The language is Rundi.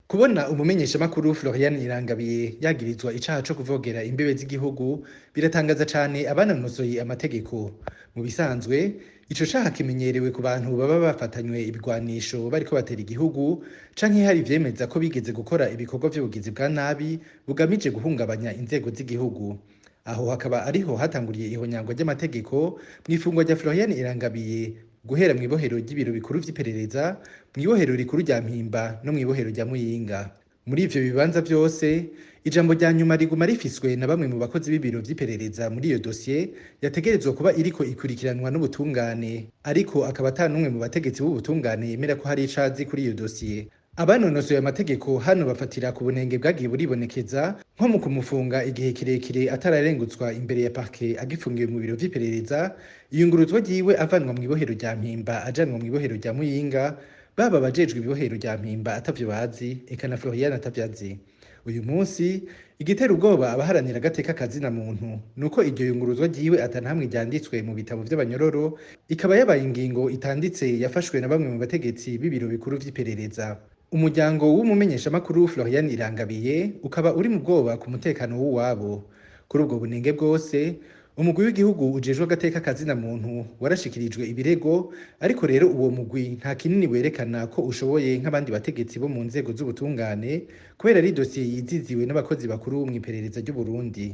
Kubona umumenyeshamakuru Floriane Irangabiye yagirizwa icaha co kuvogera imbibe z'igihugu biratangaza cane abanonosoye amategeko. Mu bisanzwe ico caha kimenyerewe ku bantu baba bafatanywe ibigwanisho bariko batera igihugu canke hari ivyemeza ko bigeze gukora ibikorwa vy'ubugizi bwa nabi bugamije guhungabanya inzego z'igihugu. Aho hakaba ariho hatanguriye ihonyangwa ry'amategeko mw'ifungwa rya Floriane Irangabiye guhera mw'ibohero ry'ibiro bikuru vy'iperereza, mw'ibohero rikuru rya Mpimba no mw'ibohero rya Muyinga. Muri ivyo bibanza vyose, ijambo rya nyuma riguma rifiswe na bamwe mu bakozi b'ibiro vy'iperereza muri iyo dosiye yategerezwa kuba iriko ikurikiranwa n'ubutungane. Ariko akaba ata n'umwe mu bategetsi b'ubutungane yemera ko hari ico azi kuri iyo dosiye. Abanonosoye amategeko hano bafatira ku bunenge bwagiye buribonekeza nko mu kumufunga igihe kirekire atararengutswa imbere ya parquet agifungiwe mu biro vy'iperereza, iyunguruzwa ryiwe avanwa mw'ibohero rya Mpimba ajanwa mw'ibohero rya Muyinga, baba abajejwe ibohero rya Mpimba atavyo bazi, eka na Floriane atavyo azi. Uyu munsi igitera ubwoba abaharanira agateka kazina muntu nuko iryo yunguruzwa ryiwe atanahamwe ryanditswe mu bitabo vy'abanyororo, ikaba yabaye ingingo itanditse yafashwe na bamwe mu bategetsi b'ibiro bikuru vy'iperereza. Umuryango w'umumenyeshamakuru Floriane Irangabiye ukaba uri mu bwoba ku mutekano w'uwabo. Kuri ubwo bunenge bwose, umugwi w'igihugu ujejwe agateka kazina muntu warashikirijwe ibirego, ariko rero uwo mugwi nta kinini werekana ko ushoboye nk'abandi bategetsi bo mu nzego z'ubutungane kubera ari dosiye yiziziwe n'abakozi bakuru mw'iperereza ry'u Burundi.